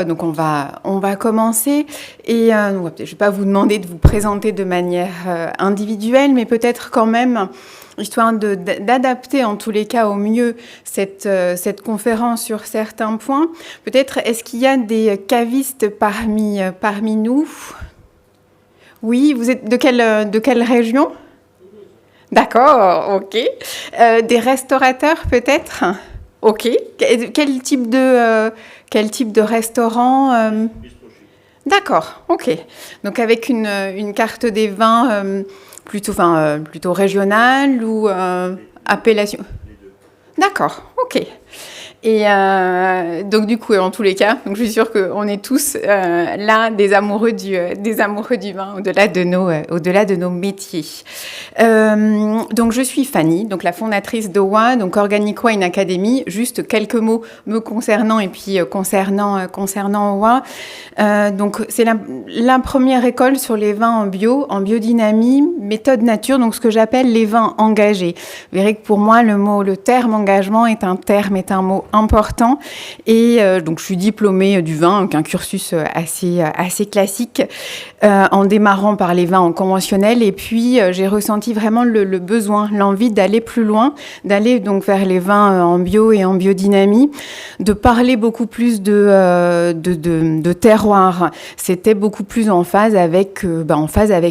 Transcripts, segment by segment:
Donc on va commencer et je ne vais pas vous demander de vous présenter de manière individuelle, mais peut-être quand même, histoire d'adapter en tous les cas au mieux cette conférence sur certains points. Peut-être, est-ce qu'il y a des cavistes parmi nous? Oui, vous êtes de quelle région? D'accord, ok. Des restaurateurs peut-être? Ok. Quel type de restaurant? D'accord, ok. Donc avec une carte des vins plutôt régionale ou appellation? D'accord, ok. Et donc du coup, en tous les cas, donc je suis sûre qu'on est tous là des amoureux du vin, au-delà de nos métiers. Donc je suis Fanny, donc la fondatrice d'OWA, donc Organic Wine Academy. Juste quelques mots me concernant et puis concernant OWA. Donc c'est la première école sur les vins en biodynamie, méthode nature, donc ce que j'appelle les vins engagés. Vous verrez que pour moi le terme engagement est un mot important. Et donc je suis diplômée du vin, donc un cursus assez classique, en démarrant par les vins en conventionnel. Et puis j'ai ressenti vraiment le besoin, l'envie d'aller plus loin, d'aller donc vers les vins en bio et en biodynamie, de parler beaucoup plus de terroir. C'était beaucoup plus en phase avec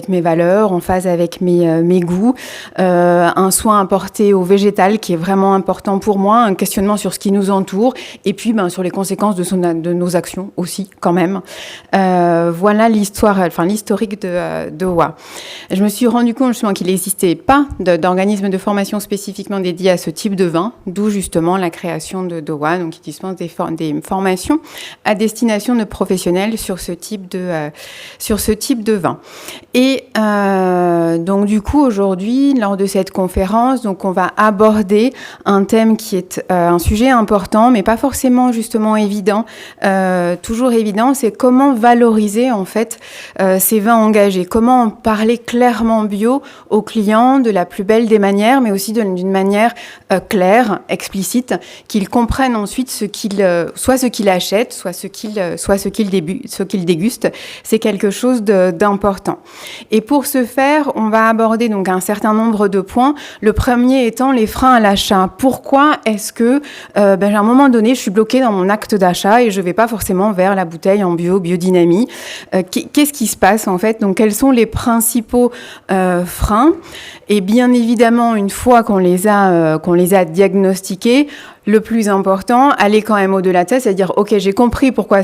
mes valeurs, en phase avec mes goûts, un soin apporté au végétal qui est vraiment important pour moi, un questionnement sur ce qui nous entoure, et puis sur les conséquences de nos actions aussi, quand même. Voilà l'historique de OWA. Je me suis rendu compte justement qu'il n'existait pas d'organisme de formation spécifiquement dédié à ce type de vin, d'où justement la création d'OWA, donc qui dispense des formations à destination de professionnels sur ce type de vin. Et donc du coup aujourd'hui, lors de cette conférence, donc on va aborder un thème qui est un sujet important, mais pas forcément justement évident, toujours évident, c'est comment valoriser en fait ces vins engagés, comment parler clairement bio aux clients de la plus belle des manières, mais aussi d'une manière claire, explicite, qu'ils comprennent ensuite soit ce qu'ils achètent, soit ce qu'ils dégustent. C'est quelque chose d'important. Et pour ce faire, on va aborder donc un certain nombre de points. Le premier étant les freins à l'achat. Pourquoi est-ce que à un moment donné, je suis bloquée dans mon acte d'achat et je ne vais pas forcément vers la bouteille en biodynamie. Qu'est-ce qui se passe en fait? Donc, quels sont les principaux freins? Et bien évidemment, une fois qu'on les a diagnostiqués, le plus important, aller quand même au-delà de ça, c'est-à-dire, ok, j'ai compris pourquoi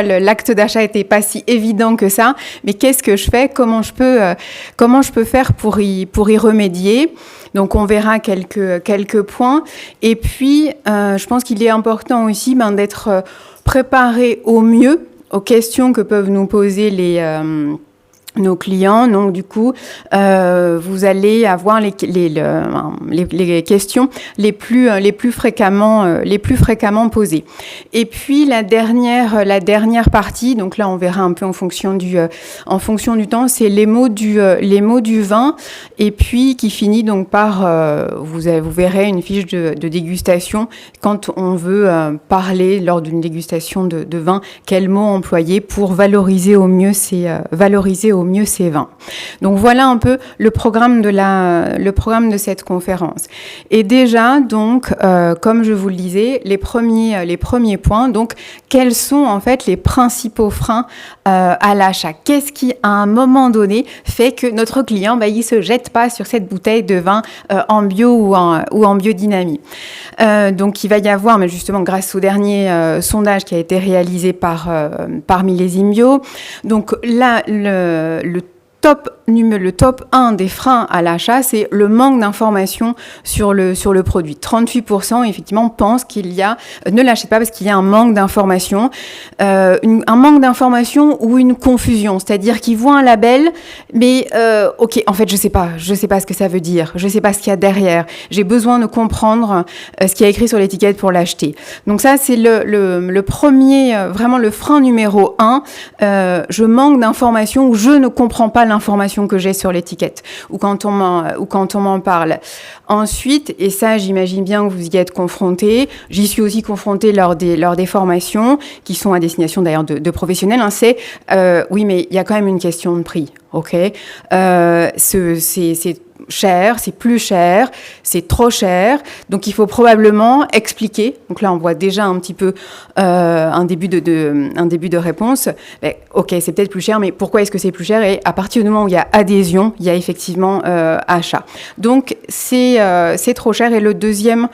l'acte d'achat n'était pas si évident que ça, mais qu'est-ce que je fais? Comment je peux faire pour y remédier? Donc, on verra quelques points. Et puis, je pense qu'il est important aussi d'être préparé au mieux aux questions que peuvent nous poser nos clients. Donc du coup, vous allez avoir les questions les plus fréquemment posées. Et puis la dernière partie, donc là on verra un peu en fonction du temps, c'est les mots du vin, et puis qui finit donc par vous verrez une fiche de dégustation quand on veut parler lors d'une dégustation de vin, quels mots employer pour valoriser au mieux ces vins. Donc voilà un peu le programme de cette conférence. Et déjà, donc, comme je vous le disais, les premiers points, donc, quels sont en fait les principaux freins à l'achat? Qu'est-ce qui, à un moment donné, fait que notre client, il se jette pas sur cette bouteille de vin en bio ou en biodynamie? Donc, il va y avoir, mais justement, grâce au dernier sondage qui a été réalisé par Millésime Bio, donc là, le top 1 des freins à l'achat, c'est le manque d'informations sur le produit. 38% effectivement pensent ne l'achètent pas parce qu'il y a un manque d'informations, un manque d'informations ou une confusion, c'est-à-dire qu'ils voient un label, mais ok, en fait je sais pas ce que ça veut dire, je sais pas ce qu'il y a derrière, j'ai besoin de comprendre ce qu'il y a écrit sur l'étiquette pour l'acheter. Donc ça c'est le premier, vraiment le frein numéro 1, je manque d'informations ou je ne comprends pas l'information. l'information que j'ai sur l'étiquette ou quand on m'en parle. Ensuite, et ça j'imagine bien que vous y êtes confrontés, j'y suis aussi confrontée lors des formations qui sont à destination d'ailleurs de professionnels, hein, c'est oui mais il y a quand même une question de prix, ok, c'est cher, c'est plus cher, c'est trop cher, donc il faut probablement expliquer. Donc là, on voit déjà un petit peu un début de réponse. Mais, ok, c'est peut-être plus cher, mais pourquoi est-ce que c'est plus cher? Et à partir du moment où il y a adhésion, il y a effectivement achat. Donc c'est trop cher. Et le deuxième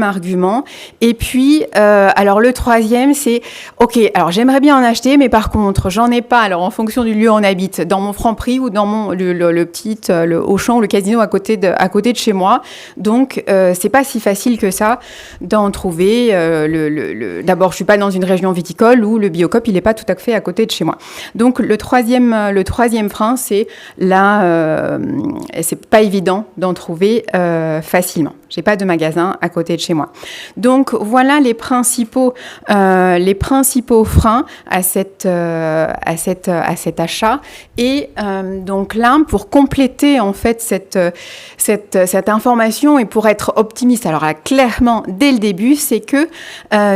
argument. Et puis, alors le troisième, c'est ok. Alors j'aimerais bien en acheter, mais par contre, j'en ai pas. Alors en fonction du lieu où on habite, dans mon Franprix ou dans le Auchan ou le casino à côté de chez moi. Donc, c'est pas si facile que ça d'en trouver. D'abord, je suis pas dans une région viticole où le Biocoop, il est pas tout à fait à côté de chez moi. Donc, le troisième frein, c'est là, c'est pas évident d'en trouver facilement. J'ai pas de magasin à côté de chez moi. Donc, voilà les principaux freins à cet achat. Et donc là, pour compléter en fait cette information et pour être optimiste, alors là, clairement dès le début, c'est que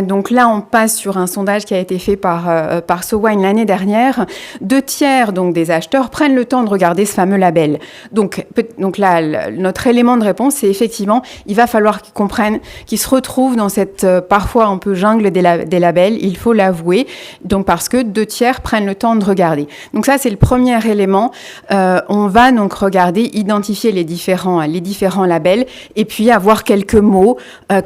donc là on passe sur un sondage qui a été fait par SoWine l'année dernière. 2/3 donc des acheteurs prennent le temps de regarder ce fameux label. Donc là, notre élément de réponse, c'est effectivement, il va falloir qu'ils comprennent, qu'ils se retrouvent dans cette parfois un peu jungle des labels, il faut l'avouer. Donc parce que 2/3 prennent le temps de regarder. Donc ça, c'est le premier élément. On va donc regarder, identifier les différents labels et puis avoir quelques mots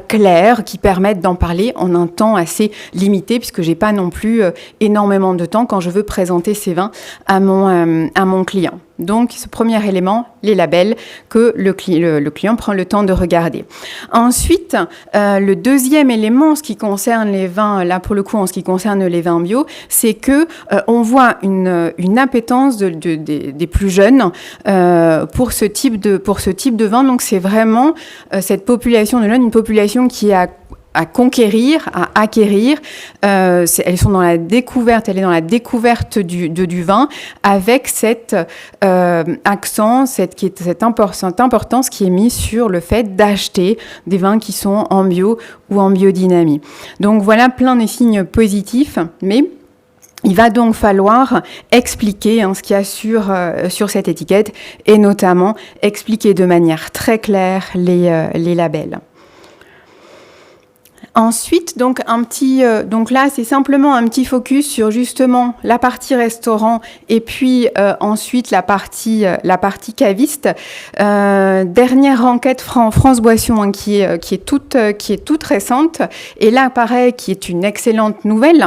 clairs qui permettent d'en parler en un temps assez limité, puisque j'ai pas non plus énormément de temps quand je veux présenter ces vins à mon client. Donc, ce premier élément, les labels que le client prend le temps de regarder. Ensuite, le deuxième élément, en ce qui concerne les vins, là pour le coup, en ce qui concerne les vins bio, c'est que on voit une appétence des plus jeunes pour ce type de vin. Donc, c'est vraiment cette population de jeunes, une population qui est à conquérir, à acquérir. Elles sont dans la découverte, elle est dans la découverte du vin avec cet accent, cette importance qui est mise sur le fait d'acheter des vins qui sont en bio ou en biodynamie. Donc voilà plein de signes positifs, mais il va donc falloir expliquer ce qu'il y a sur cette étiquette et notamment expliquer de manière très claire les labels. Ensuite, donc là, c'est simplement un petit focus sur justement la partie restaurant et puis ensuite la partie caviste. Dernière enquête France Boisson qui est toute récente et là, pareil, qui est une excellente nouvelle.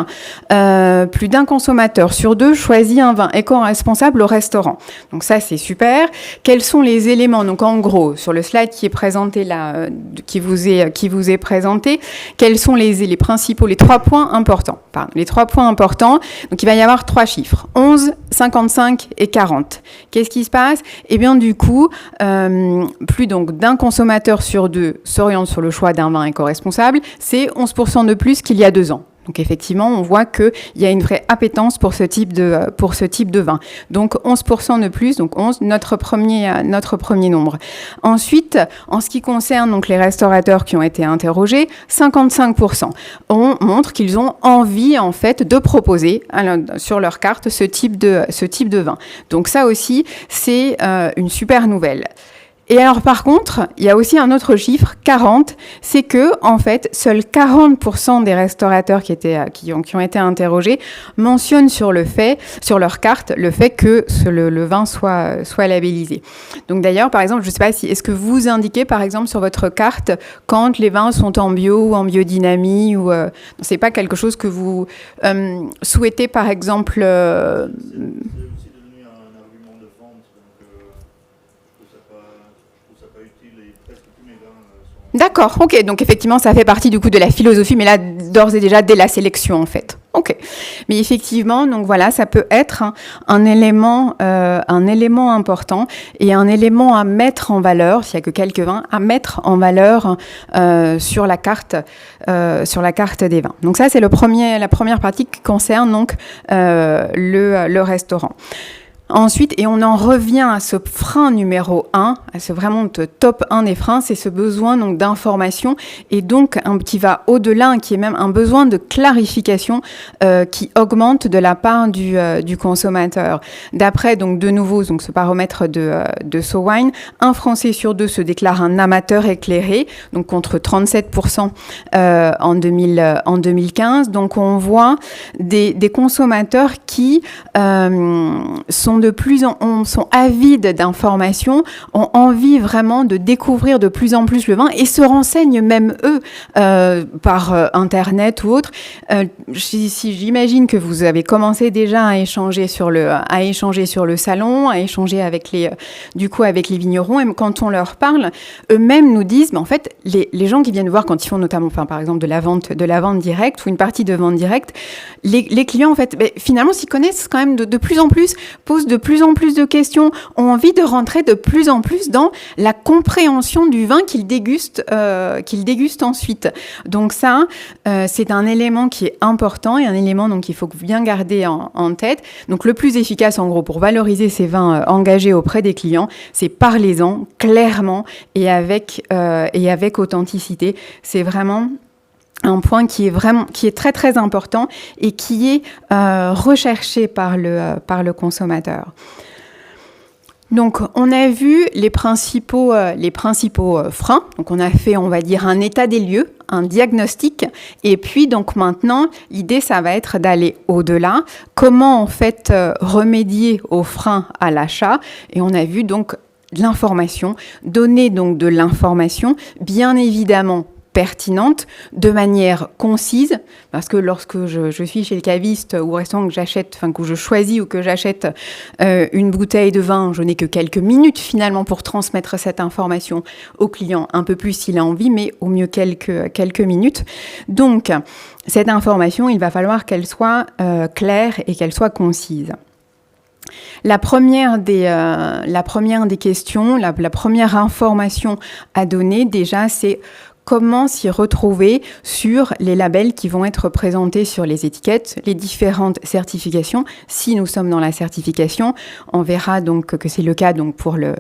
Plus d'un consommateur sur 2 choisit un vin éco-responsable au restaurant. Donc ça, c'est super. Quels sont les éléments? Donc en gros, sur le slide qui est présenté là, qui vous est présenté. Quels sont les principaux, les 3 points importants? Les 3 points importants. Donc, il va y avoir 3 chiffres. 11, 55 et 40. Qu'est-ce qui se passe? Eh bien, du coup, plus donc d'un consommateur sur 2 s'oriente sur le choix d'un vin éco-responsable. C'est 11% de plus qu'il y a 2 ans. Donc effectivement, on voit qu'il y a une vraie appétence pour ce type de vin. Donc 11% de plus, donc 11, notre premier nombre. Ensuite, en ce qui concerne donc les restaurateurs qui ont été interrogés, 55%. On montre qu'ils ont envie en fait de proposer sur leur carte ce type de vin. Donc ça aussi, c'est une super nouvelle. Et alors, par contre, il y a aussi un autre chiffre, 40, c'est que, en fait, seuls 40% des restaurateurs qui ont été interrogés mentionnent sur leur carte, le fait que le vin soit labellisé. Donc, d'ailleurs, par exemple, je ne sais pas est-ce que vous indiquez, par exemple, sur votre carte, quand les vins sont en bio ou en biodynamie ou, c'est pas quelque chose que vous souhaitez, par exemple, D'accord, ok. Donc effectivement, ça fait partie du coup de la philosophie, mais là, d'ores et déjà, dès la sélection, en fait. Ok. Mais effectivement, donc voilà, ça peut être un élément important et un élément à mettre en valeur, s'il n'y a que quelques vins, à mettre en valeur sur la carte des vins. Donc ça, c'est la première partie qui concerne donc le restaurant. Ensuite, et on en revient à ce frein numéro 1, à ce vraiment top 1 des freins, c'est ce besoin donc d'information et donc qui va au-delà, qui est même un besoin de clarification qui augmente de la part du consommateur. D'après donc de nouveau donc ce baromètre de SoWine, un Français sur deux se déclare un amateur éclairé, donc contre 37% en 2015. Donc on voit des consommateurs qui sont avides d'informations, ont envie vraiment de découvrir de plus en plus le vin et se renseignent même eux par Internet ou autre. Si j'imagine que vous avez commencé déjà à échanger sur le salon, à échanger avec les vignerons, et quand on leur parle, eux-mêmes nous disent, mais en fait, les gens qui viennent voir quand ils font notamment, par exemple, de la vente directe ou une partie de vente directe, les clients, en fait, finalement, s'y connaissent quand même de plus en plus, posent de plus en plus de questions, ont envie de rentrer de plus en plus dans la compréhension du vin qu'ils dégustent ensuite. Donc ça, c'est un élément qui est important et un élément donc qu'il faut bien garder en tête. Donc le plus efficace, en gros, pour valoriser ces vins engagés auprès des clients, c'est parlez-en clairement et avec authenticité. C'est vraiment un point qui est très très important et qui est recherché par le consommateur. Donc, on a vu les principaux freins. Donc, on a fait, on va dire, un état des lieux, un diagnostic. Et puis, donc, maintenant, l'idée, ça va être d'aller au-delà. Comment, en fait, remédier aux freins à l'achat. Et on a vu, donc, l'information, donner, donc, de l'information, bien évidemment, pertinente, de manière concise, parce que lorsque je suis chez le caviste ou au restaurant que je choisis ou que j'achète une bouteille de vin, je n'ai que quelques minutes finalement pour transmettre cette information au client, un peu plus s'il a envie, mais au mieux quelques minutes. Donc, cette information, il va falloir qu'elle soit claire et qu'elle soit concise. La première des questions, la première information à donner déjà, c'est comment s'y retrouver sur les labels qui vont être présentés sur les étiquettes, les différentes certifications. Si nous sommes dans la certification, on verra donc que c'est le cas donc pour le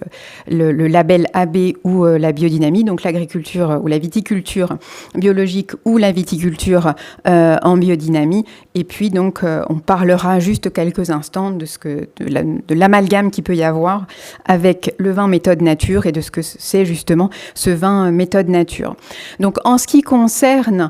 label AB ou la biodynamie, donc l'agriculture ou la viticulture biologique ou la viticulture en biodynamie. Et puis donc on parlera juste quelques instants de l'amalgame qu'il peut y avoir avec le vin méthode nature et de ce que c'est justement ce vin méthode nature. Donc en ce qui concerne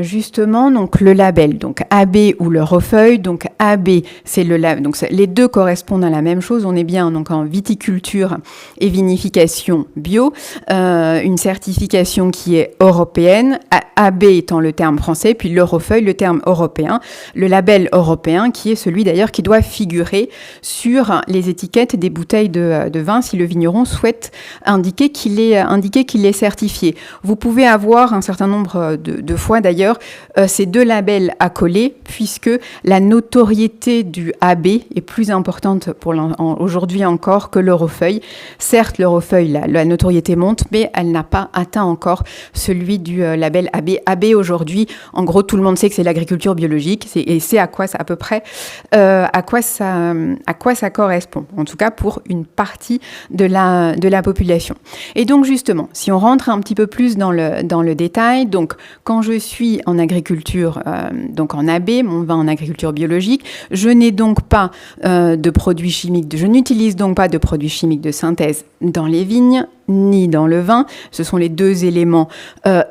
justement donc le label, donc AB ou le Rofeuille, donc AB c'est le label, donc les deux correspondent à la même chose. On est bien donc en viticulture et vinification bio, une certification qui est européenne, AB étant le terme français, puis le Rofeuille le terme européen, le label européen qui est celui d'ailleurs qui doit figurer sur les étiquettes des bouteilles de vin si le vigneron souhaite indiquer qu'il est certifié. Vous pouvez avoir un certain nombre de fois d'ailleurs ces deux labels accolés puisque la notoriété du AB est plus importante aujourd'hui encore que le Rofeuille. Certes, le Rofeuille, la notoriété monte, mais elle n'a pas atteint encore celui du label AB. AB aujourd'hui, en gros, tout le monde sait que c'est l'agriculture biologique et c'est à quoi ça à peu près à quoi ça correspond. En tout cas pour une partie de la population. Et donc justement, si on rentre un petit peu plus dans le détail, donc quand je suis en agriculture, donc en AB, mon vin en agriculture biologique, je n'ai donc pas de produits chimiques, je n'utilise donc pas de produits chimiques de synthèse dans les vignes, ni dans le vin. Ce sont les deux éléments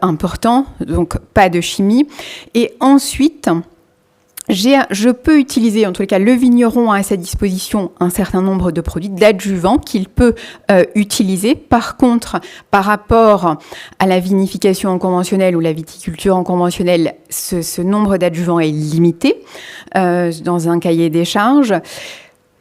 importants, donc pas de chimie. Et ensuite, je peux utiliser, en tout cas, le vigneron a à sa disposition un certain nombre de produits d'adjuvants qu'il peut utiliser. Par contre, par rapport à la vinification en conventionnel ou la viticulture en conventionnel, ce nombre d'adjuvants est limité dans un cahier des charges.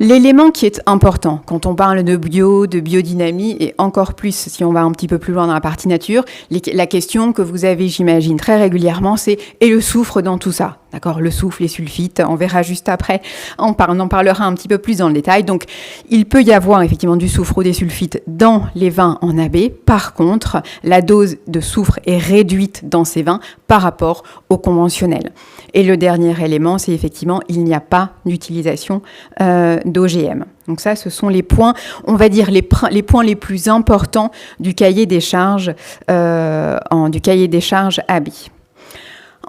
L'élément qui est important quand on parle de bio, de biodynamie et encore plus si on va un petit peu plus loin dans la partie nature, la question que vous avez, j'imagine, très régulièrement, c'est « et le soufre dans tout ça ?» D'accord, le soufre, les sulfites, on verra juste après, on en parlera un petit peu plus dans le détail. Donc, il peut y avoir effectivement du soufre ou des sulfites dans les vins en AB. Par contre, la dose de soufre est réduite dans ces vins par rapport au conventionnel. Et le dernier élément, c'est effectivement, il n'y a pas d'utilisation d'OGM. Donc ça, ce sont les points, on va dire les points les plus importants du cahier des charges, AB.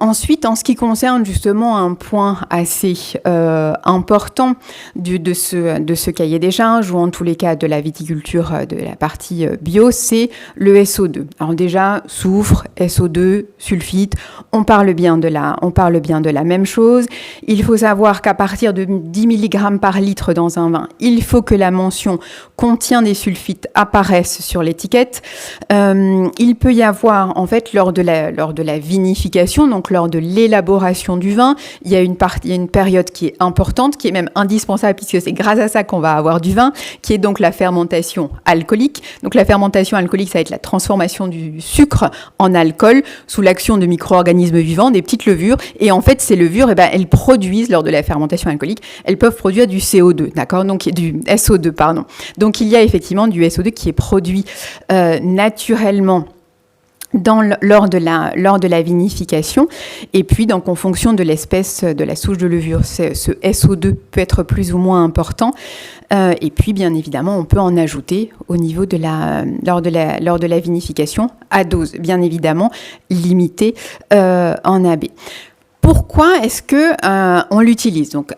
Ensuite, en ce qui concerne justement un point assez important de ce cahier des charges, ou en tous les cas de la viticulture de la partie bio, c'est le SO2. Alors déjà, soufre, SO2, sulfite, on parle bien de la même chose. Il faut savoir qu'à partir de 10 mg par litre dans un vin, il faut que la mention contient des sulfites apparaisse sur l'étiquette. Il peut y avoir, en fait, lors de la vinification, donc lors de l'élaboration du vin, il y a une période qui est importante, qui est même indispensable, puisque c'est grâce à ça qu'on va avoir du vin, qui est donc la fermentation alcoolique. Donc la fermentation alcoolique, ça va être la transformation du sucre en alcool sous l'action de micro-organismes vivants, des petites levures. Et en fait, ces levures, elles produisent, lors de la fermentation alcoolique, elles peuvent produire du CO2, d'accord ? Donc du SO2, pardon. Donc il y a effectivement du SO2 qui est produit naturellement lors de la vinification. Et puis, donc, en fonction de l'espèce, de la souche de levure, ce SO2 peut être plus ou moins important. Et puis, bien évidemment, on peut en ajouter au niveau lors de la vinification, à dose, bien évidemment, limitée en AB. Pourquoi est-ce que on l'utilise ? Donc,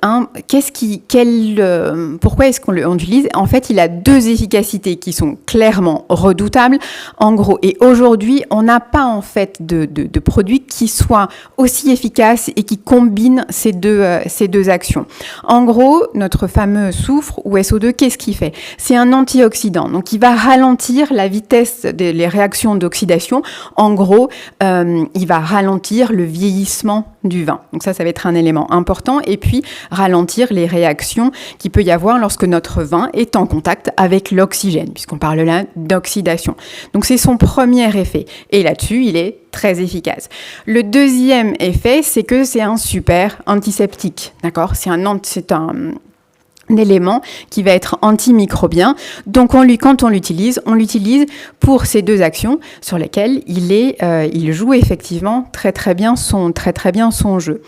pourquoi est-ce qu'on l'utilise ? En fait, il a deux efficacités qui sont clairement redoutables. En gros, et aujourd'hui, on n'a pas en fait de produit qui soit aussi efficace et qui combine ces deux actions. En gros, notre fameux soufre ou SO2, qu'est-ce qu'il fait ? C'est un antioxydant. Donc, il va ralentir la vitesse des réactions d'oxydation. En gros, il va ralentir le vieillissement du vin. Donc ça va être un élément important. Et puis, ralentir les réactions qu'il peut y avoir lorsque notre vin est en contact avec l'oxygène, puisqu'on parle là d'oxydation. Donc, c'est son premier effet. Et là-dessus, il est très efficace. Le deuxième effet, c'est que c'est un super antiseptique. D'accord ? C'est un élément qui va être antimicrobien. Donc, quand on l'utilise pour ces deux actions sur lesquelles il joue effectivement très très bien son jeu.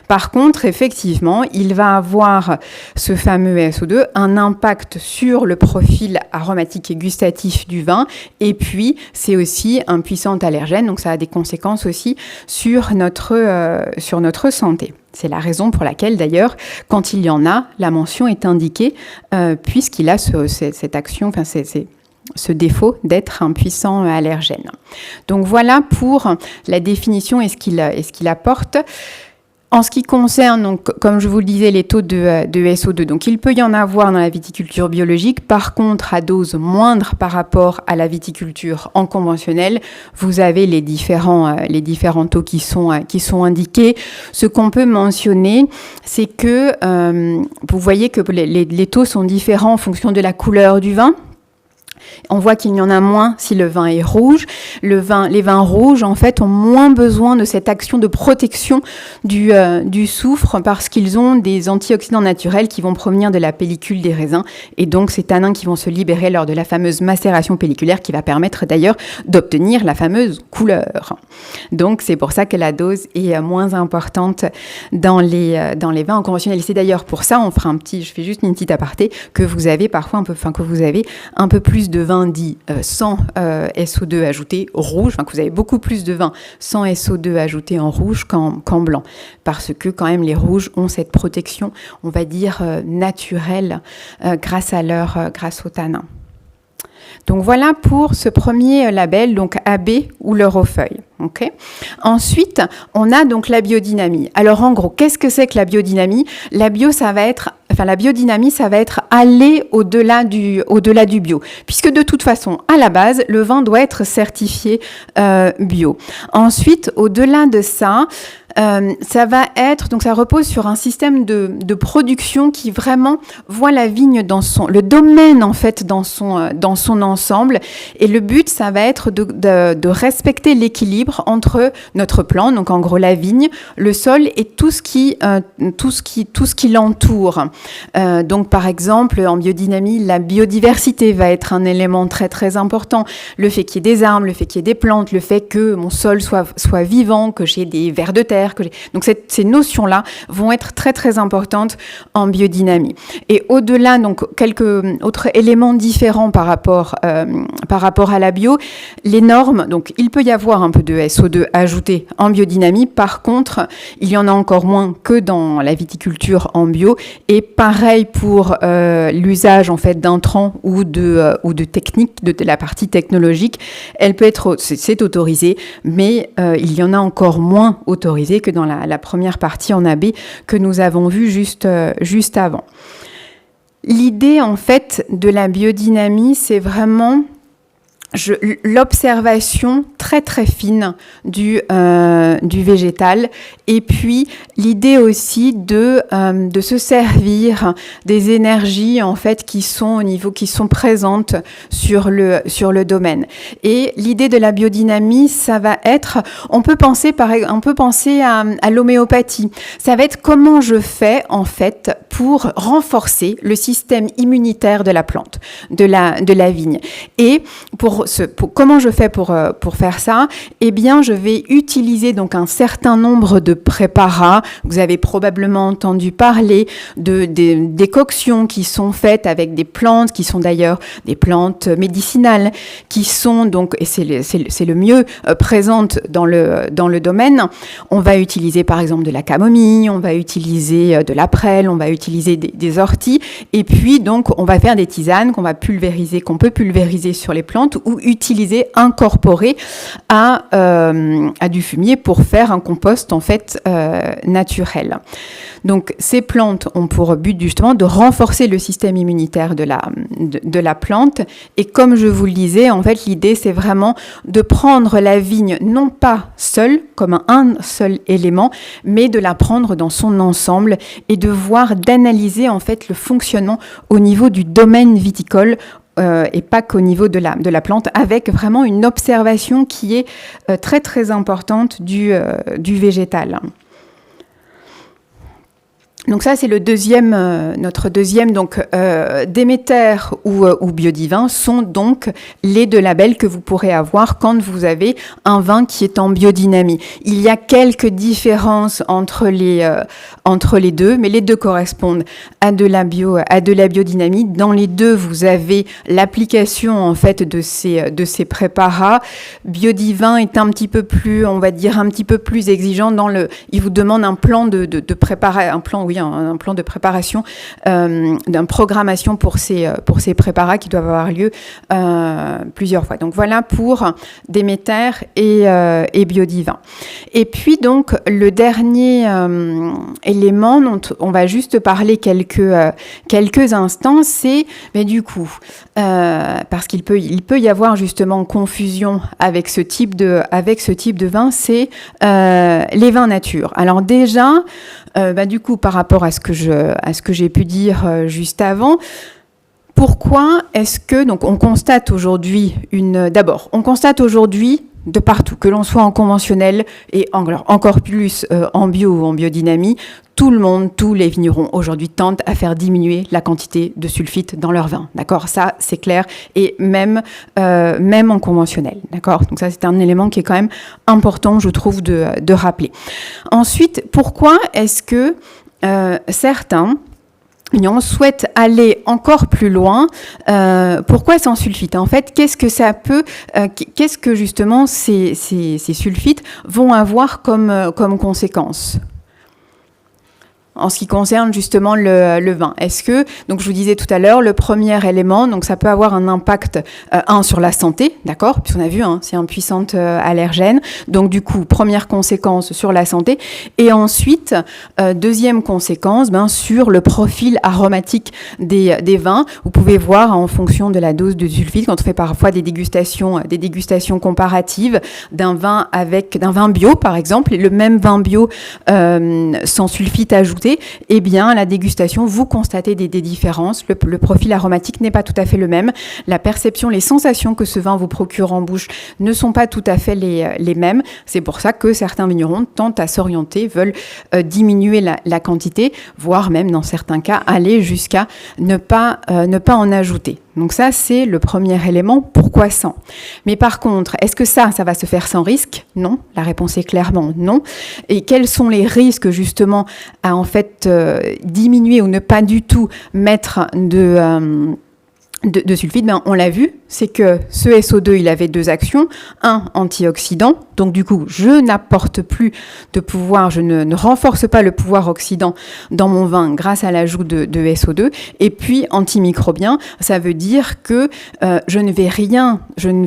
Par contre, effectivement, il va avoir ce fameux SO2 un impact sur le profil aromatique et gustatif du vin. Et puis, c'est aussi un puissant allergène. Donc, ça a des conséquences aussi sur notre santé. C'est la raison pour laquelle, d'ailleurs, quand il y en a, la mention est indiquée, puisqu'il a cette action, ce défaut d'être un puissant allergène. Donc voilà pour la définition et ce qu'il apporte. En ce qui concerne, donc, comme je vous le disais, les taux de SO2, donc il peut y en avoir dans la viticulture biologique. Par contre, à dose moindre par rapport à la viticulture en conventionnel, vous avez les différents taux qui sont indiqués. Ce qu'on peut mentionner, c'est que vous voyez que les taux sont différents en fonction de la couleur du vin. On voit qu'il y en a moins si le vin est rouge. Les vins rouges, en fait, ont moins besoin de cette action de protection du soufre parce qu'ils ont des antioxydants naturels qui vont provenir de la pellicule des raisins. Et donc, ces tanins qui vont se libérer lors de la fameuse macération pelliculaire qui va permettre d'ailleurs d'obtenir la fameuse couleur. Donc, c'est pour ça que la dose est moins importante dans les vins conventionnels. Et c'est d'ailleurs pour ça, je fais juste une petite aparté, que vous avez parfois un peu plus de vin dit sans SO2 ajouté rouge, que vous avez beaucoup plus de vin sans SO2 ajouté en rouge qu'en blanc, parce que quand même les rouges ont cette protection, on va dire naturelle, grâce au tanin. Donc voilà pour ce premier label, donc AB ou l'Eurofeuille. Okay. Ensuite, on a donc la biodynamie. Alors en gros, qu'est-ce que c'est que la biodynamie ? La biodynamie, ça va être aller au-delà du bio, puisque de toute façon, à la base, le vin doit être certifié bio. Ensuite, au-delà de ça, ça repose sur un système de production qui vraiment voit la vigne le domaine en fait dans son ensemble. Et le but, ça va être de respecter l'équilibre équilibre entre notre plante, donc en gros la vigne, le sol et tout ce qui l'entoure. Donc par exemple, en biodynamie, la biodiversité va être un élément très très important. Le fait qu'il y ait des arbres, le fait qu'il y ait des plantes, le fait que mon sol soit vivant, que j'ai des vers de terre. Donc ces notions-là vont être très très importantes en biodynamie. Et au-delà, donc quelques autres éléments différents par rapport à la bio, les normes, donc il peut y avoir un peu de SO2 ajouté en biodynamie. Par contre, il y en a encore moins que dans la viticulture en bio. Et pareil pour l'usage en fait d'intrants ou de techniques, de la partie technologique, elle peut être, c'est autorisé, mais il y en a encore moins autorisé que dans la première partie en AB que nous avons vu juste avant. L'idée en fait de la biodynamie, c'est vraiment l'observation très très fine du végétal, et puis l'idée aussi de se servir des énergies en fait qui sont présentes sur le domaine. Et l'idée de la biodynamie, ça va être, on peut penser à l'homéopathie. Ça va être comment je fais en fait pour renforcer le système immunitaire de la plante, de la vigne. Et comment je fais pour faire ça? Eh bien, je vais utiliser donc un certain nombre de préparats. Vous avez probablement entendu parler des décoctions qui sont faites avec des plantes, qui sont d'ailleurs des plantes médicinales, qui sont donc, et c'est le mieux, présentes dans le domaine. On va utiliser par exemple de la camomille, on va utiliser de la prêle, on va utiliser des orties, et puis donc on va faire des tisanes qu'on peut pulvériser sur les plantes ou utiliser, incorporer à du fumier pour faire un compost en fait naturel. Donc ces plantes ont pour but justement de renforcer le système immunitaire de la plante, et comme je vous le disais, en fait l'idée c'est vraiment de prendre la vigne non pas seule comme un seul élément, mais de la prendre dans son ensemble et d'analyser en fait le fonctionnement au niveau du domaine viticole, et pas qu'au niveau de la plante, avec vraiment une observation qui est très très importante du végétal. Donc ça, c'est notre deuxième. Donc Déméter ou Biodivin sont donc les deux labels que vous pourrez avoir quand vous avez un vin qui est en biodynamie. Il y a quelques différences entre les deux, mais les deux correspondent à de la biodynamie. Dans les deux, vous avez l'application en fait de ces préparats. Biodivin est un petit peu plus, on va dire, un petit peu plus exigeant il vous demande un plan de préparation, d'une programmation pour ces préparats qui doivent avoir lieu plusieurs fois. Donc voilà pour Déméter et Biodivin. Et puis donc le dernier élément dont on va juste parler quelques instants, c'est mais du coup parce qu'il peut y avoir justement confusion avec ce type de vin, c'est les vins nature. Alors déjà du coup, par rapport à ce que j'ai pu dire juste avant, pourquoi est-ce que donc on constate aujourd'hui de partout, que l'on soit en conventionnel et encore plus en bio ou en biodynamie, tous les vignerons aujourd'hui tentent à faire diminuer la quantité de sulfite dans leur vin. D'accord ? Ça, c'est clair. Et même en conventionnel. D'accord ? Donc ça, c'est un élément qui est quand même important, je trouve, de rappeler. Ensuite, pourquoi est-ce que certains souhaitent aller encore plus loin? Pourquoi sans sulfite? En fait, qu'est-ce que justement ces sulfites vont avoir comme conséquence en ce qui concerne justement le vin? Est-ce que, donc je vous disais tout à l'heure, le premier élément, donc ça peut avoir un impact sur la santé, d'accord, puisqu'on a vu, c'est un puissant allergène, donc du coup première conséquence sur la santé, et ensuite deuxième conséquence sur le profil aromatique des vins. Vous pouvez voir en fonction de la dose de sulfite, quand on fait parfois des dégustations comparatives d'un vin bio par exemple, et le même vin bio sans sulfite ajouté ajouté, eh bien, à la dégustation, vous constatez des différences. Le profil aromatique n'est pas tout à fait le même. La perception, les sensations que ce vin vous procure en bouche ne sont pas tout à fait les mêmes. C'est pour ça que certains vignerons tentent à s'orienter, veulent diminuer la quantité, voire même, dans certains cas, aller jusqu'à ne pas en ajouter. Donc ça, c'est le premier élément. Pourquoi sans? Mais par contre, est-ce que ça va se faire sans risque? Non. La réponse est clairement non. Et quels sont les risques, justement, à en fait diminuer ou ne pas du tout mettre de sulfite? On l'a vu, c'est que ce SO2, il avait deux actions. Un, antioxydant. Donc du coup, je n'apporte plus de pouvoir, je ne renforce pas le pouvoir oxydant dans mon vin grâce à l'ajout de SO2. Et puis, antimicrobien, ça veut dire que je ne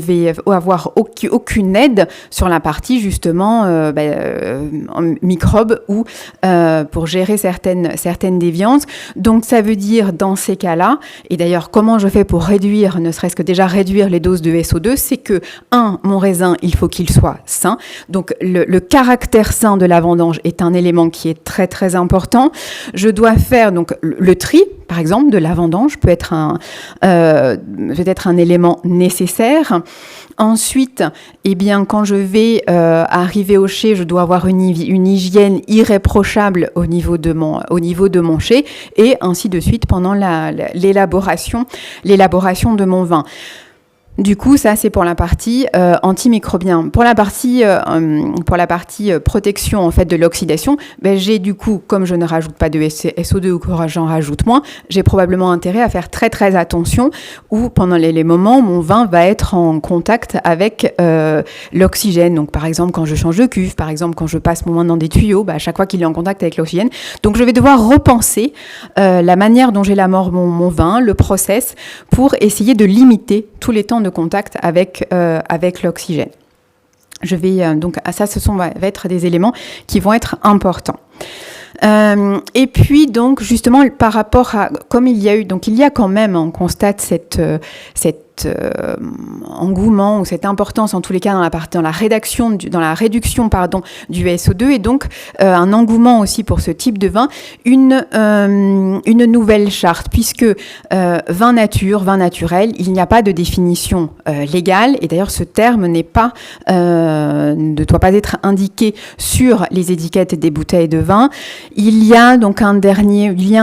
vais avoir aucune aide sur la partie justement microbes ou pour gérer certaines déviances. Donc ça veut dire dans ces cas-là, et d'ailleurs comment je fais pour réduire, ne serait-ce que déjà réduire les doses de SO2, c'est que mon raisin, il faut qu'il soit sain. Donc le caractère sain de la vendange est un élément qui est très très important. Je dois faire donc le tri, par exemple, de la vendange peut être un élément nécessaire. Ensuite, eh bien, quand je vais arriver au chai, je dois avoir une hygiène irréprochable au niveau de mon chai, et ainsi de suite pendant l'élaboration de mon vin. Du coup, ça, c'est pour la partie antimicrobien. Pour la partie protection en fait de l'oxydation, j'ai du coup, comme je ne rajoute pas de SO2 ou que j'en rajoute moins, j'ai probablement intérêt à faire très très attention où pendant les moments où mon vin va être en contact avec l'oxygène. Donc par exemple quand je change de cuve, par exemple quand je passe mon vin dans des tuyaux, à chaque fois qu'il est en contact avec l'oxygène. Donc je vais devoir repenser la manière dont j'élabore mon vin, le process, pour essayer de limiter tous les temps de contact avec l'oxygène. Je vais donc ça, va être des éléments qui vont être importants. Et puis donc justement par rapport à comme il y a quand même, on constate cet engouement ou cette importance en tous les cas dans la réduction du SO2 et donc un engouement aussi pour ce type de vin, une nouvelle charte puisque vin nature, vin naturel, il n'y a pas de définition légale et d'ailleurs ce terme ne doit pas être indiqué sur les étiquettes des bouteilles de vin. Il y a donc un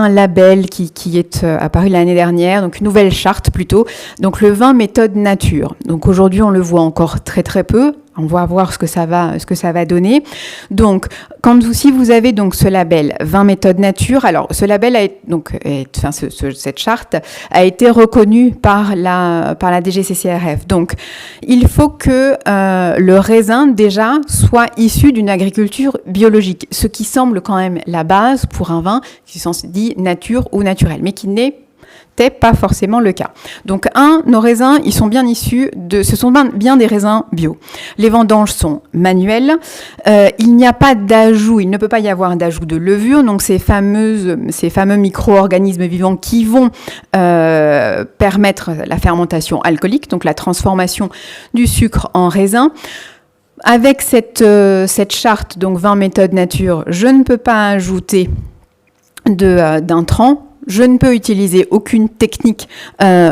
label qui est apparu l'année dernière, donc une nouvelle charte plutôt, donc le vin méthode nature. Donc aujourd'hui on le voit encore très très peu. On va voir ce que ça va donner. Donc, si vous avez donc ce label 20 méthodes nature, alors ce label cette charte a été reconnue par la DGCCRF. Donc, il faut que le raisin déjà soit issu d'une agriculture biologique, ce qui semble quand même la base pour un vin qui est dit nature ou naturel, mais qui n'est pas forcément le cas. Donc nos raisins, ils sont bien issus ce sont bien des raisins bio. Les vendanges sont manuelles. Il n'y a pas d'ajout, il ne peut pas y avoir d'ajout de levure. Donc ces fameux micro-organismes vivants qui vont permettre la fermentation alcoolique, donc la transformation du sucre en raisin. Avec cette charte, donc 20 méthodes nature, je ne peux pas ajouter d'intrants. Je ne peux utiliser aucune technique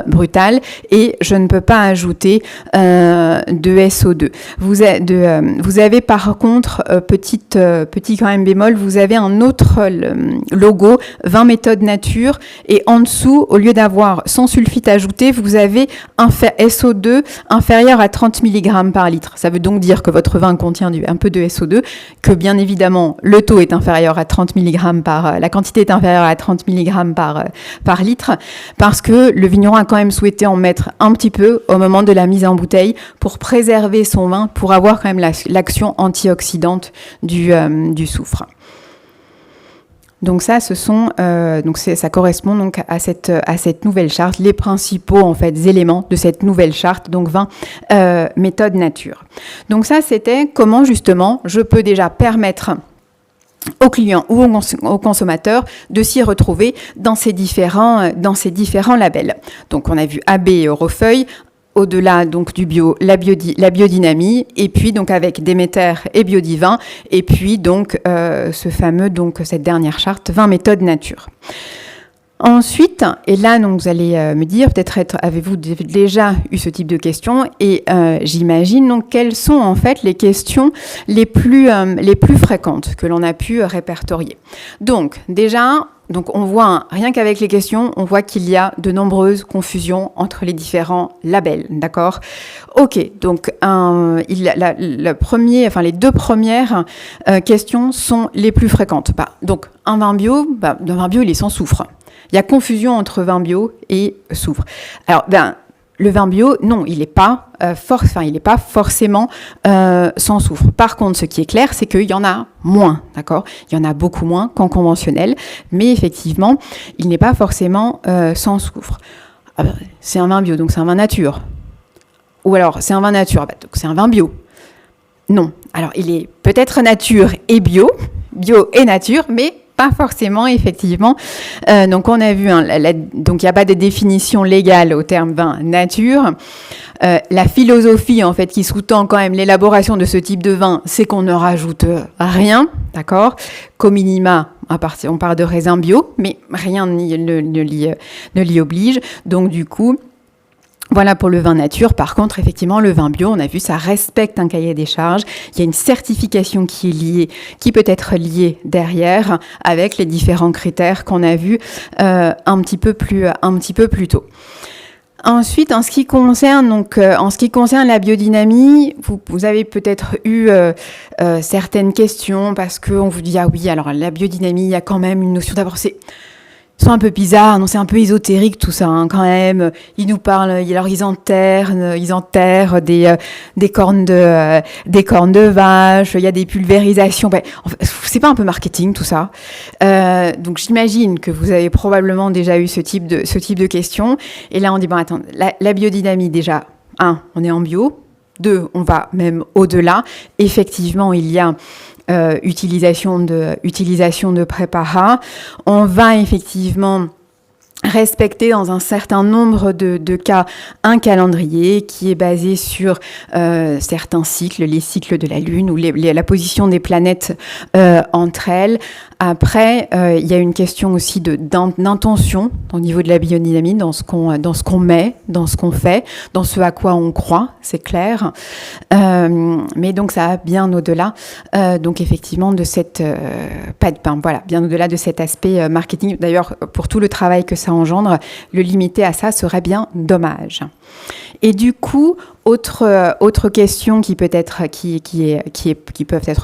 brutale et je ne peux pas ajouter de SO2. Vous avez par contre, petit quand même bémol, vous avez un autre logo, 20 méthodes nature, et en dessous, au lieu d'avoir sans sulfite ajouté, vous avez un SO2 inférieur à 30 mg par litre. Ça veut donc dire que votre vin contient un peu de SO2, que bien évidemment, le taux est inférieur à 30 mg la quantité est inférieure à 30 mg par litre, parce que le vigneron a quand même souhaité en mettre un petit peu au moment de la mise en bouteille pour préserver son vin, pour avoir quand même l'action antioxydante du soufre. Donc ça, ça correspond donc à cette nouvelle charte, les principaux en fait éléments de cette nouvelle charte, donc 20 méthodes nature. Donc ça, c'était comment justement je peux déjà permettre aux clients ou aux consommateurs de s'y retrouver dans ces différents labels. Donc on a vu AB et Eurofeuille, au-delà donc du bio, la biodynamie, et puis donc avec Déméter et Biodivin, et puis donc ce fameux, donc cette dernière charte, 20 méthodes nature. Ensuite, et là donc vous allez me dire, peut-être avez-vous déjà eu ce type de questions, et j'imagine donc quelles sont en fait les questions les plus fréquentes que l'on a pu répertorier. Donc déjà, donc on voit, rien qu'avec les questions, on voit qu'il y a de nombreuses confusions entre les différents labels, d'accord ? Ok, donc les deux premières questions sont les plus fréquentes. Donc un vin bio, il est sans soufre. Il y a confusion entre vin bio et soufre. Alors, le vin bio, non, il n'est pas, forcément sans soufre. Par contre, ce qui est clair, c'est qu'il y en a moins, d'accord ? Il y en a beaucoup moins qu'en conventionnel, mais effectivement, il n'est pas forcément sans soufre. C'est un vin bio, donc c'est un vin nature. Ou alors, c'est un vin nature, donc c'est un vin bio. Non. Alors, il est peut-être nature et bio et nature, mais pas forcément, effectivement. Donc, on a vu, donc il n'y a pas de définition légale au terme vin nature. La philosophie, en fait, qui sous-tend quand même l'élaboration de ce type de vin, c'est qu'on ne rajoute rien, d'accord ? Qu'au minima, on parle de raisin bio, mais rien ne l'y oblige. Donc, du coup, voilà pour le vin nature. Par contre, effectivement, le vin bio, on a vu, ça respecte un cahier des charges. Il y a une certification qui peut être liée derrière avec les différents critères qu'on a vus un petit peu plus tôt. Ensuite, en ce qui concerne la biodynamie, vous avez peut-être eu certaines questions parce qu'on vous dit, ah oui, alors la biodynamie, il y a quand même une notion d'abord, sont un peu bizarres, non, c'est un peu ésotérique tout ça, hein, quand même. Ils nous parlent, alors ils enterrent des cornes de vache, il y a des pulvérisations. C'est pas un peu marketing tout ça. Donc j'imagine que vous avez probablement déjà eu ce type de questions. Et là on dit attends, la biodynamie déjà, 1, on est en bio. 2, on va même au-delà. Effectivement, il y a utilisation de préparats. On va effectivement respecter dans un certain nombre de cas un calendrier qui est basé sur certains cycles, les cycles de la Lune ou la position des planètes entre elles. Après, il y a une question aussi d'intention au niveau de la biodynamie, dans ce qu'on met, dans ce qu'on fait, dans ce à quoi on croit, c'est clair. Mais donc ça va bien au-delà, donc effectivement de bien au-delà de cet aspect marketing. D'ailleurs, pour tout le travail que ça engendre, le limiter à ça serait bien dommage. Et du coup, autre question qui peuvent être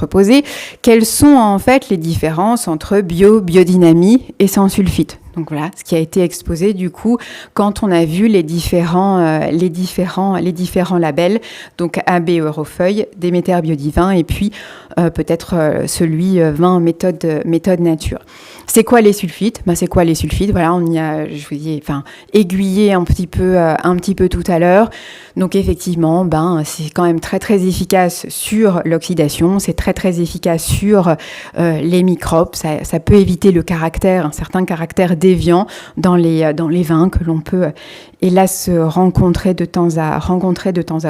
posées, quelles sont en fait les différences entre biodynamie et sans sulfite ? Donc voilà, ce qui a été exposé du coup quand on a vu les différents labels, donc AB Eurofeuille, Déméter Biodivin et puis peut-être celui 20 méthode nature. C'est quoi les sulfites ? C'est quoi les sulfites ? Voilà, on y a, je vous dis, aiguillé un petit peu tout à l'heure. Donc effectivement, c'est quand même très très efficace sur l'oxydation, c'est très très efficace sur les microbes. Ça peut éviter un certain caractère déviant dans les vins que l'on peut hélas rencontrer de temps à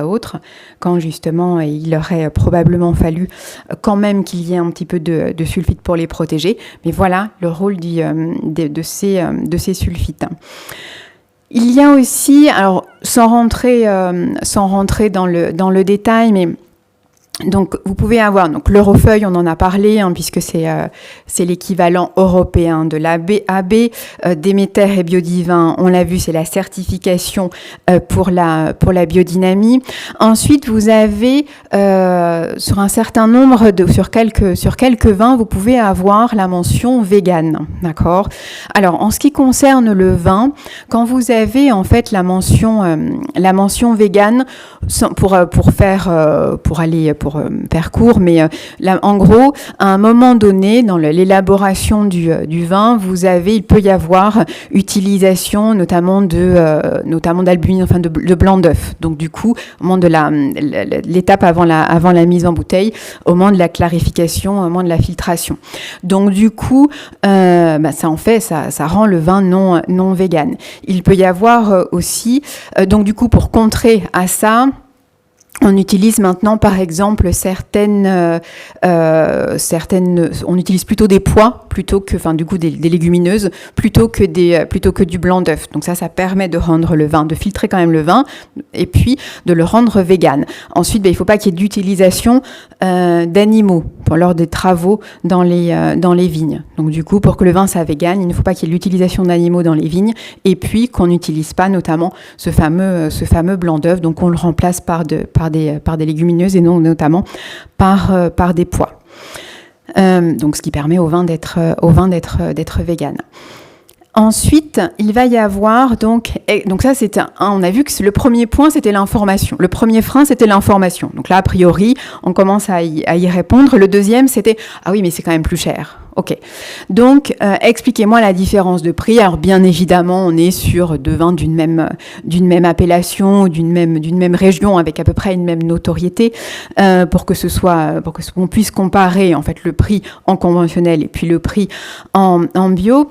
autre, quand justement il aurait probablement fallu quand même qu'il y ait un petit peu de sulfite pour les protéger. Mais voilà le rôle de ces sulfites. Il y a aussi, alors sans rentrer dans le détail, mais donc vous pouvez avoir l'Eurofeuille, on en a parlé, puisque c'est l'équivalent européen de l'AB. Déméter et Biodivin, on l'a vu, c'est la certification pour la biodynamie. Ensuite, vous avez sur un certain nombre sur quelques vins, vous pouvez avoir la mention végane, d'accord ? Alors en ce qui concerne le vin, quand vous avez en fait la mention végane pour pour faire court, mais là, en gros, à un moment donné, dans l'élaboration du vin, il peut y avoir utilisation notamment d'albumine, enfin de blanc d'œuf. Donc du coup, au moment de l'étape avant la mise en bouteille, au moment de la clarification, au moment de la filtration. Donc du coup, ça rend le vin non vegan. Il peut y avoir aussi, donc du coup, pour contrer à ça, on utilise maintenant, par exemple, on utilise plutôt des pois des légumineuses plutôt que du blanc d'œuf. Donc ça permet de rendre le vin, de filtrer quand même le vin et puis de le rendre vegan. Ensuite, il ne faut pas qu'il y ait d'utilisation d'animaux lors des travaux dans les vignes. Donc du coup, pour que le vin soit vegan, il ne faut pas qu'il y ait l'utilisation d'animaux dans les vignes et puis qu'on n'utilise pas notamment ce fameux blanc d'œuf. Donc on le remplace par des légumineuses et non notamment par des pois. Donc ce qui permet au vin d'être vegan. Ensuite, il va y avoir donc ça on a vu que le premier point c'était l'information. Le premier frein c'était l'information. Donc là a priori on commence à y répondre. Le deuxième c'était ah oui mais c'est quand même plus cher. Ok. Donc expliquez-moi la différence de prix. Alors bien évidemment on est sur deux vins d'une même appellation, d'une même région avec à peu près une même notoriété pour qu'on puisse comparer en fait le prix en conventionnel et puis le prix en bio.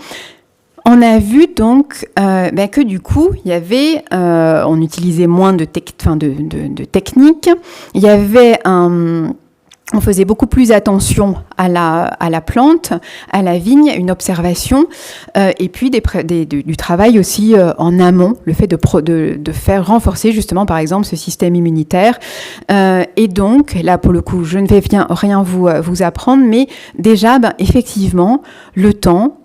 On a vu donc que du coup, il y avait, on utilisait moins de techniques. Il y avait on faisait beaucoup plus attention à la plante, à la vigne, une observation, et puis du travail aussi en amont, le fait de faire renforcer justement par exemple ce système immunitaire. Et donc là pour le coup, je ne vais rien vous apprendre, mais déjà effectivement le temps.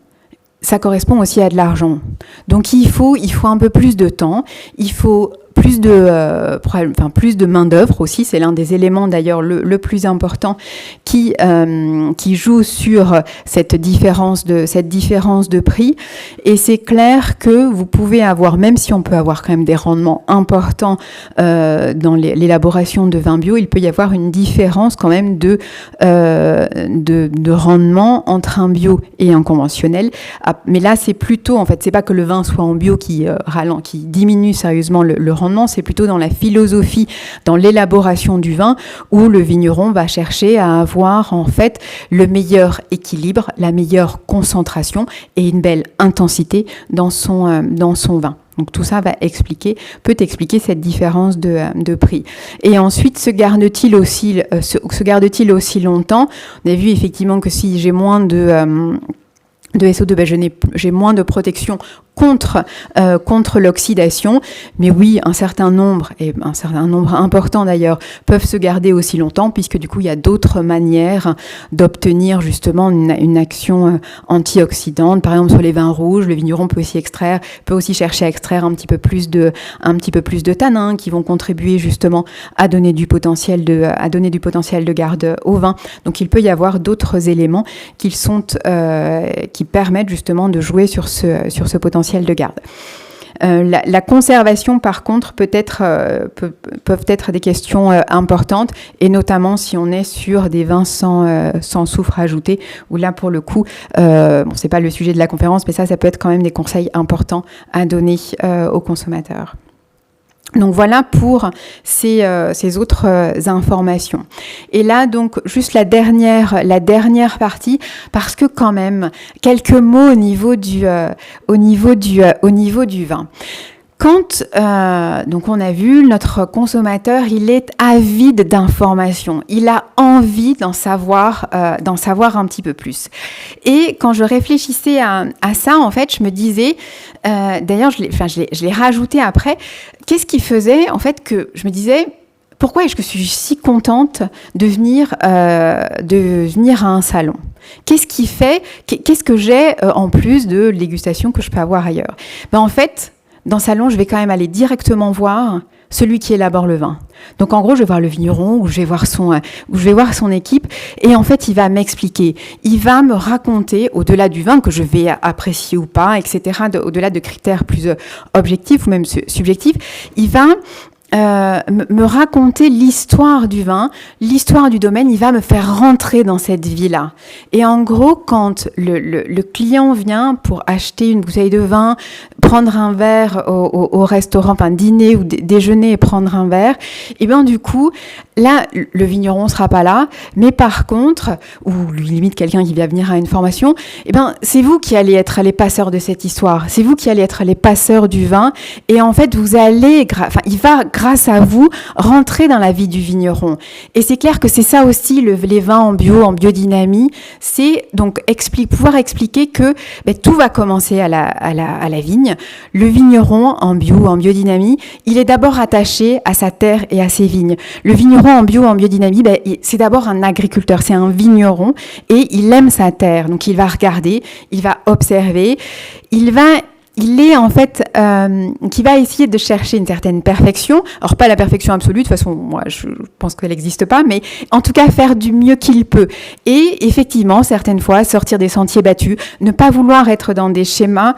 Ça correspond aussi à de l'argent. Donc il faut un peu plus de temps, il faut plus de main-d'œuvre aussi, c'est l'un des éléments d'ailleurs le plus important qui joue sur cette différence de prix. Et c'est clair que vous pouvez avoir, même si on peut avoir quand même des rendements importants dans l'élaboration de vins bio, il peut y avoir une différence quand même de rendement entre un bio et un conventionnel. Mais là, c'est plutôt, en fait, c'est pas que le vin soit en bio qui diminue sérieusement le rendement, c'est plutôt dans la philosophie, dans l'élaboration du vin, où le vigneron va chercher à avoir en fait le meilleur équilibre, la meilleure concentration et une belle intensité dans son vin. Donc tout ça peut expliquer cette différence de prix. Et ensuite, se garde-t-il aussi longtemps ? On a vu effectivement que si j'ai moins de SO2, j'ai moins de protection contre l'oxydation, mais oui, un certain nombre important d'ailleurs, peuvent se garder aussi longtemps, puisque du coup, il y a d'autres manières d'obtenir justement une action antioxydante. Par exemple, sur les vins rouges, le vigneron peut aussi chercher à extraire un petit peu plus de tanins qui vont contribuer justement à donner du potentiel de garde au vin. Donc, il peut y avoir d'autres éléments qui permettent justement de jouer sur ce potentiel de garde. La conservation, par contre, peuvent être des questions importantes, et notamment si on est sur des vins sans soufre ajouté, où là, pour le coup, c'est pas le sujet de la conférence, mais ça peut être quand même des conseils importants à donner aux consommateurs. Donc voilà pour ces autres informations. Et là donc juste la dernière partie, parce que quand même quelques mots au niveau du vin. Quand donc on a vu notre consommateur, il est avide d'informations, il a envie d'en savoir un petit peu plus. Et quand je réfléchissais à ça, en fait, je me disais, d'ailleurs je l'ai rajouté après, qu'est-ce qui faisait en fait que je me disais, pourquoi est-ce que je suis si contente de venir à un salon ? Qu'est-ce qui fait, qu'est-ce que j'ai en plus de dégustation que je peux avoir ailleurs ? En fait, dans le salon, je vais quand même aller directement voir celui qui élabore le vin. Donc en gros, je vais voir le vigneron, ou je vais voir son équipe, et en fait, il va m'expliquer, il va me raconter, au-delà du vin que je vais apprécier ou pas, etc., au-delà de critères plus objectifs ou même subjectifs, il va me raconter l'histoire du vin, l'histoire du domaine. Il va me faire rentrer dans cette vie-là. Et en gros, quand le client vient pour acheter une bouteille de vin, prendre un verre au restaurant, enfin dîner ou déjeuner et prendre un verre, et bien du coup, là, le vigneron sera pas là, mais par contre, ou lui limite quelqu'un qui va venir à une formation, et ben c'est vous qui allez être les passeurs de cette histoire, c'est vous qui allez être les passeurs du vin, et en fait vous allez, il va grâce à vous rentrer dans la vie du vigneron. Et c'est clair que c'est ça aussi les vins en bio, en biodynamie, c'est donc pouvoir expliquer que tout va commencer à la vigne. Le vigneron en bio, en biodynamie, il est d'abord attaché à sa terre et à ses vignes. Le vigneron en bio, en biodynamie, c'est d'abord un agriculteur, c'est un vigneron et il aime sa terre. Donc il va regarder, il va observer, il est en fait qui va essayer de chercher une certaine perfection. Alors pas la perfection absolue, de toute façon, moi je pense qu'elle n'existe pas, mais en tout cas faire du mieux qu'il peut. Et effectivement, certaines fois, sortir des sentiers battus, ne pas vouloir être dans des schémas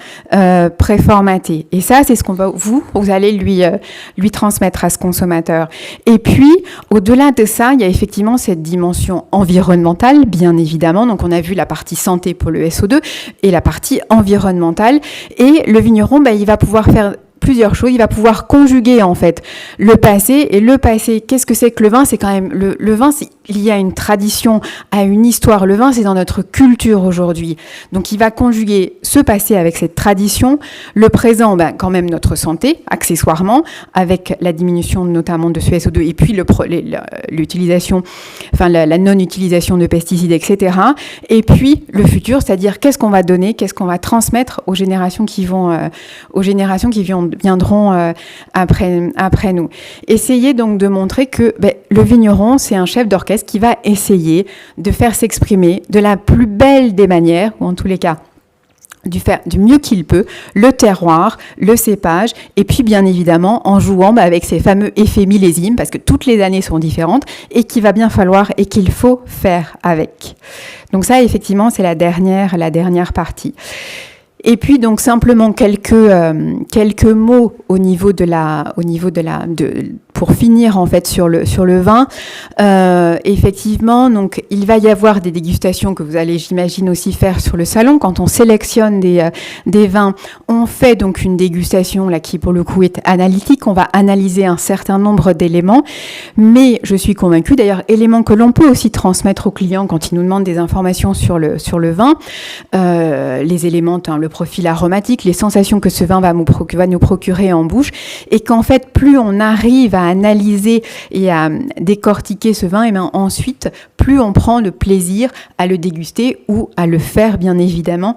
préformatés. Et ça, c'est ce qu'on va vous allez lui transmettre à ce consommateur. Et puis, au-delà de ça, il y a effectivement cette dimension environnementale, bien évidemment. Donc on a vu la partie santé pour le SO2 et la partie environnementale. Et le vigneron, il va pouvoir faire plusieurs choses. Il va pouvoir conjuguer en fait le passé. Et le passé, qu'est-ce que c'est que le vin? C'est quand même le vin, il y a une tradition, à une histoire. Le vin, c'est dans notre culture aujourd'hui. Donc il va conjuguer ce passé avec cette tradition, le présent, quand même notre santé, accessoirement, avec la diminution notamment de ce SO2 et puis l'utilisation, la non-utilisation de pesticides, etc. Et puis le futur, c'est-à-dire qu'est-ce qu'on va donner, qu'est-ce qu'on va transmettre aux générations qui viendront après nous. Essayez donc de montrer que le vigneron, c'est un chef d'orchestre qui va essayer de faire s'exprimer de la plus belle des manières, ou en tous les cas, du mieux qu'il peut, le terroir, le cépage, et puis bien évidemment en jouant avec ces fameux effets millésimes, parce que toutes les années sont différentes, et qu'il va bien falloir et qu'il faut faire avec. Donc ça, effectivement, c'est la dernière partie. Et puis donc simplement quelques mots pour finir en fait sur le vin. Effectivement, donc il va y avoir des dégustations que vous allez, j'imagine, aussi faire sur le salon. Quand on sélectionne des vins, on fait donc une dégustation là qui pour le coup est analytique. On va analyser un certain nombre d'éléments, mais je suis convaincue, d'ailleurs, éléments que l'on peut aussi transmettre aux clients quand ils nous demandent des informations sur le vin, les éléments, le profil aromatique, les sensations que ce vin va nous procurer en bouche, et qu'en fait, plus on arrive à analyser et à décortiquer ce vin, et bien ensuite, plus on prend le plaisir à le déguster ou à le faire, bien évidemment,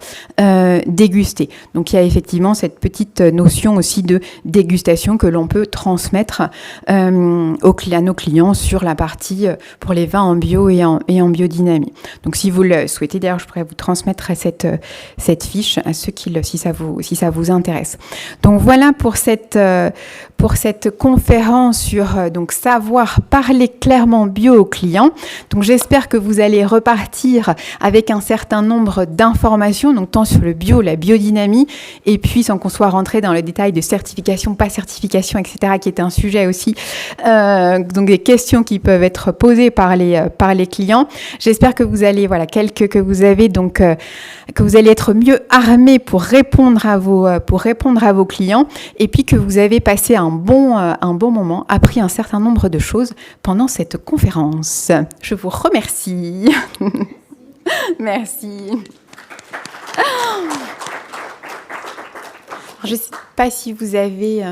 déguster. Donc, il y a effectivement cette petite notion aussi de dégustation que l'on peut transmettre à nos clients sur la partie pour les vins en bio et en biodynamie. Donc, si vous le souhaitez, d'ailleurs, je pourrais vous transmettre cette fiche à ceux si ça vous intéresse. Donc voilà pour cette conférence sur donc savoir parler clairement bio aux clients. Donc j'espère que vous allez repartir avec un certain nombre d'informations, donc tant sur le bio, la biodynamie, et puis sans qu'on soit rentré dans le détail de certification, pas certification, etc., qui est un sujet aussi, donc des questions qui peuvent être posées par les clients. J'espère que vous allez, que vous allez être mieux armés pour répondre à vos clients, et puis que vous avez passé un bon moment, appris un certain nombre de choses pendant cette conférence. Je vous remercie. Merci. Je ne sais pas si vous avez...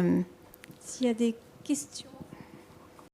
S'il y a des questions.